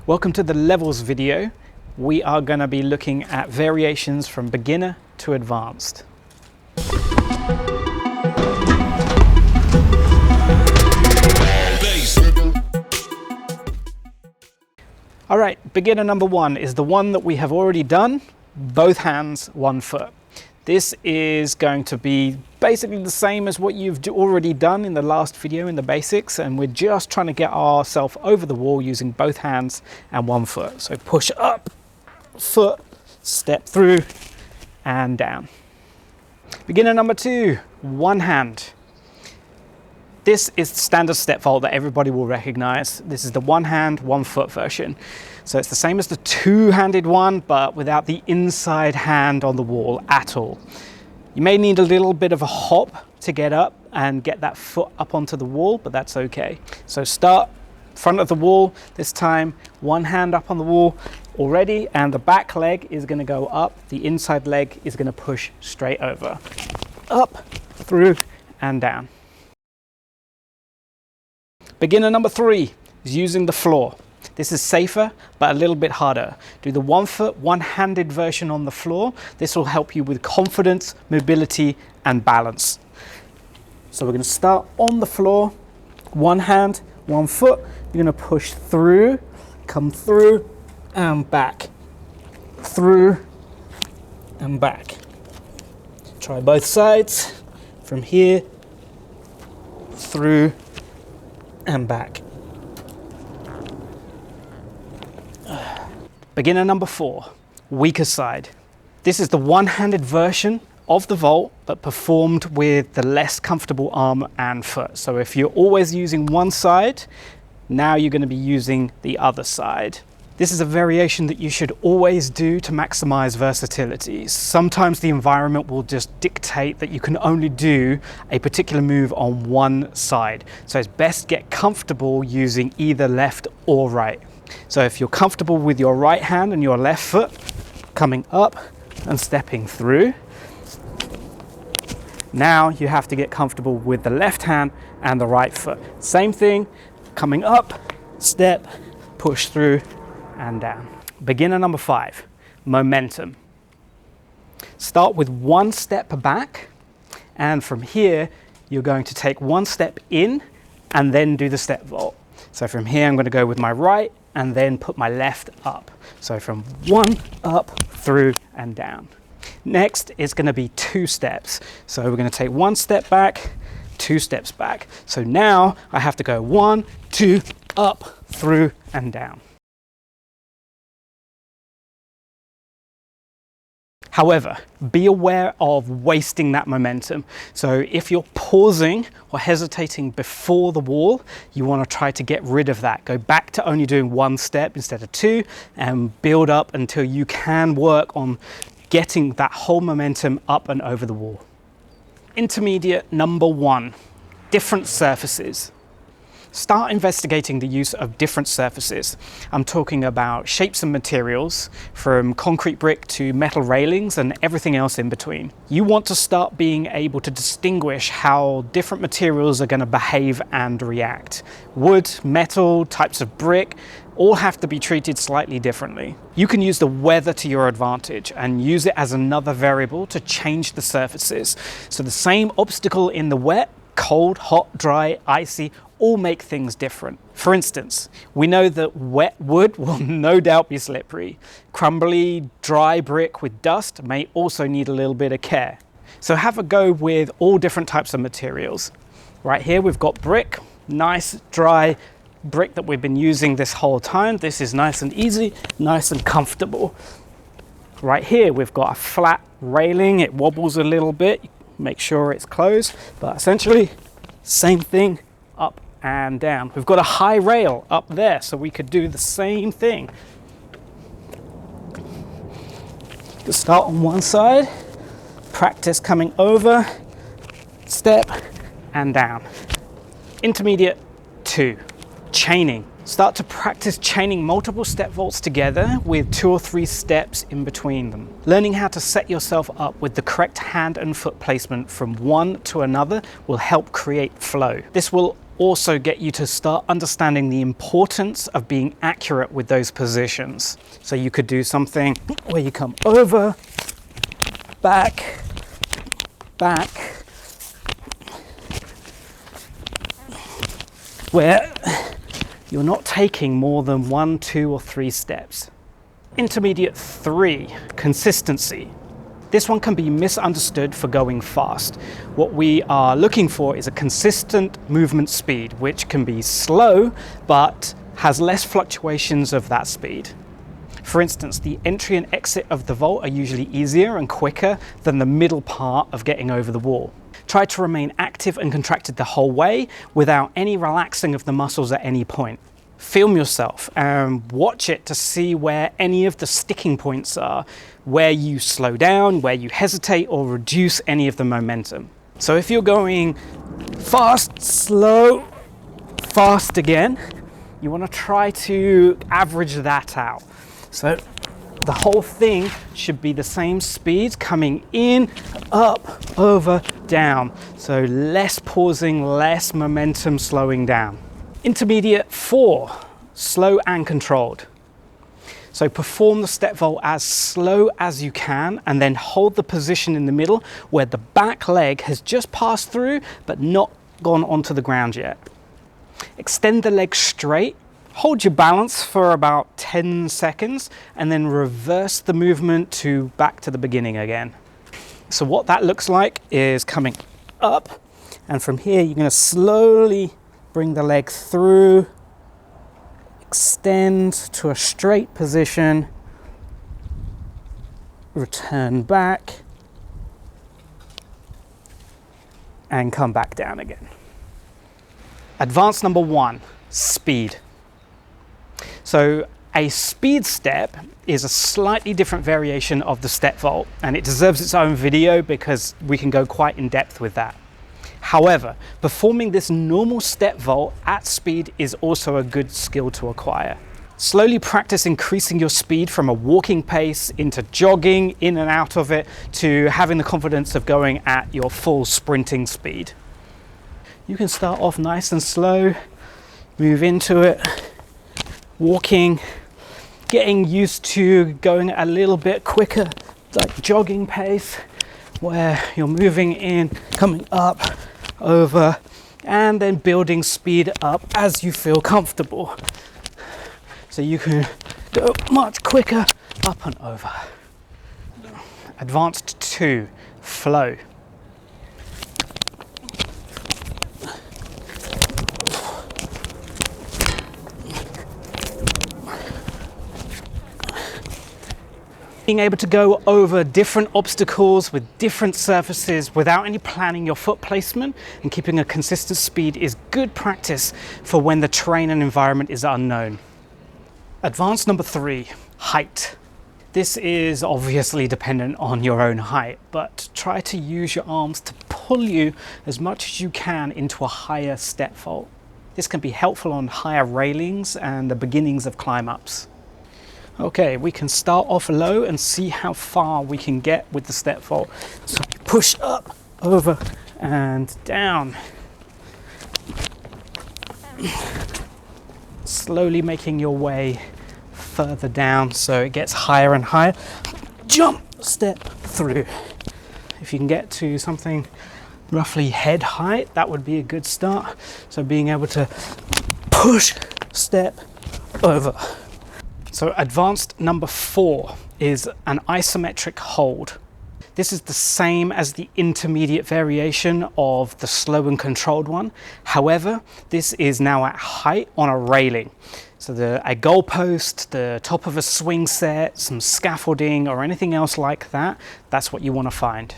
Welcome to the levels video. We are going to be looking at variations from beginner to advanced. All right, beginner number one is the one that we have already done, both hands, 1 foot. This is going to be basically the same as what you've already done in the last video in the basics, and we're just trying to get ourselves over the wall using both hands and 1 foot. So push up, foot, step through and down. Beginner number two, one hand. This is the standard step vault that everybody will recognize. This is the 1 hand, 1 foot version. So it's the same as the two-handed one, but without the inside hand on the wall at all. You may need a little bit of a hop to get up and get that foot up onto the wall, but that's okay. So start front of the wall, this time 1 hand up on the wall already, and the back leg is gonna go up, the inside leg is gonna push straight over. Up, through, and down. Beginner number three is using the floor. This is safer, but a little bit harder. Do the 1 foot, one-handed version on the floor. This will help you with confidence, mobility, and balance. So we're gonna start on the floor, 1 hand, 1 foot. You're gonna push through, come through, and back. Through, and back. Try both sides. From here, through, and back. Beginner number four, weaker side. This is the one-handed version of the vault, but performed with the less comfortable arm and foot. So if you're always using one side, now you're going to be using the other side. This is a variation that you should always do to maximize versatility. Sometimes the environment will just dictate that you can only do a particular move on one side. So it's best get comfortable using either left or right. So if you're comfortable with your right hand and your left foot coming up and stepping through, now you have to get comfortable with the left hand and the right foot. Same thing, coming up, step, push through, and down. Beginner number five, momentum. Start with 1 step back, and from here you're going to take 1 step in and then do the step vault. So from here I'm going to go with my right and then put my left up. So from 1 up, through, and down. Next is going to be 2 steps. So we're going to take 1 step back, 2 steps back. So now I have to go 1, 2, up, through, and down. However, be aware of wasting that momentum. So if you're pausing or hesitating before the wall, you want to try to get rid of that. Go back to only doing 1 step instead of 2 and build up until you can work on getting that whole momentum up and over the wall. Intermediate number 1, different surfaces. Start investigating the use of different surfaces. I'm talking about shapes and materials, from concrete brick to metal railings and everything else in between. You want to start being able to distinguish how different materials are going to behave and react. Wood, metal, types of brick, all have to be treated slightly differently. You can use the weather to your advantage and use it as another variable to change the surfaces. So the same obstacle in the wet, cold, hot, dry, icy, all make things different. For instance, we know that wet wood will no doubt be slippery. Crumbly, dry brick with dust may also need a little bit of care. So have a go with all different types of materials. Right here we've got brick, nice dry brick that we've been using this whole time. This is nice and easy, nice and comfortable. Right here we've got a flat railing, it wobbles a little bit, make sure it's closed, but essentially same thing, up and down. We've got a high rail up there, so we could do the same thing. You start on one side, practice coming over, step and down. Intermediate 2, chaining. Start to practice chaining multiple step vaults together with 2 or 3 steps in between them. Learning how to set yourself up with the correct hand and foot placement from one to another will help create flow. This will also get you to start understanding the importance of being accurate with those positions. So you could do something where you come over, back, back, where you're not taking more than 1, 2, or 3 steps. Intermediate 3, consistency. This one can be misunderstood for going fast. What we are looking for is a consistent movement speed, which can be slow, but has less fluctuations of that speed. For instance, the entry and exit of the vault are usually easier and quicker than the middle part of getting over the wall. Try to remain active and contracted the whole way without any relaxing of the muscles at any point. Film yourself and watch it to see where any of the sticking points are, where you slow down, where you hesitate or reduce any of the momentum. So if you're going fast, slow, fast again, you want to try to average that out. So the whole thing should be the same speed, coming in, up, over, down. So less pausing, less momentum slowing down. Intermediate 4, slow and controlled. So perform the step vault as slow as you can and then hold the position in the middle where the back leg has just passed through but not gone onto the ground yet. Extend the leg straight, hold your balance for about 10 seconds and then reverse the movement to back to the beginning again. So what that looks like is coming up, and from here you're going to slowly bring the leg through, extend to a straight position, return back, and come back down again. Advanced number 1, speed. So a speed step is a slightly different variation of the step vault, and it deserves its own video because we can go quite in depth with that. However, performing this normal step vault at speed is also a good skill to acquire. Slowly practice increasing your speed from a walking pace into jogging in and out of it to having the confidence of going at your full sprinting speed. You can start off nice and slow, move into it, walking, getting used to going a little bit quicker, like jogging pace, where you're moving in, coming up, over, and then building speed up as you feel comfortable. So you can go much quicker up and over. Advanced 2, flow. Being able to go over different obstacles with different surfaces without any planning your foot placement and keeping a consistent speed is good practice for when the terrain and environment is unknown. Advanced number 3, height. This is obviously dependent on your own height, but try to use your arms to pull you as much as you can into a higher step vault. This can be helpful on higher railings and the beginnings of climb-ups. Okay, we can start off low and see how far we can get with the step vault. So you push up, over, and down. Slowly making your way further down so it gets higher and higher. Jump, step through. If you can get to something roughly head height, that would be a good start. So being able to push, step, over. So advanced number 4 is an isometric hold. This is the same as the intermediate variation of the slow and controlled one. However, this is now at height on a railing. So a goalpost, the top of a swing set, some scaffolding or anything else like that, that's what you want to find.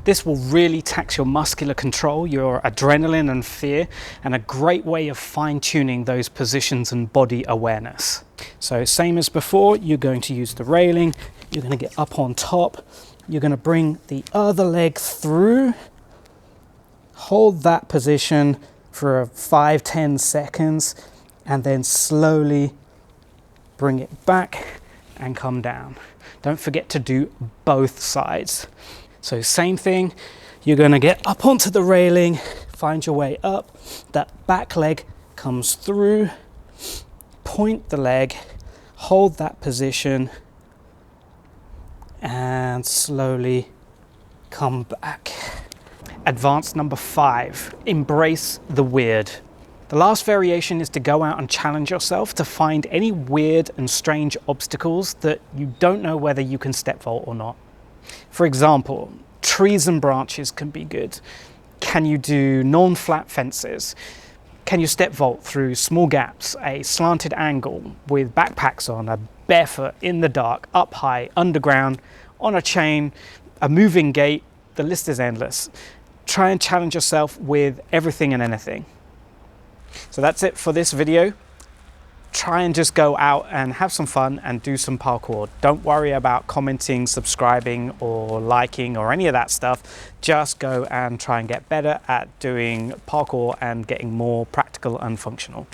This will really tax your muscular control, your adrenaline and fear, and a great way of fine-tuning those positions and body awareness. So same as before, you're going to use the railing, you're going to get up on top, you're going to bring the other leg through, hold that position for 5-10 seconds, and then slowly bring it back and come down. Don't forget to do both sides. So same thing, you're going to get up onto the railing find your way up. That back leg comes through, point the leg, hold that position, and slowly come back. Advance number 5, embrace the weird. The last variation is to go out and challenge yourself to find any weird and strange obstacles that you don't know whether you can step vault or not. For example, trees and branches can be good. Can you do non-flat fences? Can you step vault through small gaps, a slanted angle with backpacks on, a barefoot in the dark, up high, underground, on a chain, a moving gate? The list is endless. Try and challenge yourself with everything and anything. So that's it for this video. Try and just go out and have some fun and do some parkour. Don't worry about commenting, subscribing, or liking, or any of that stuff. Just go and try and get better at doing parkour and getting more practical and functional.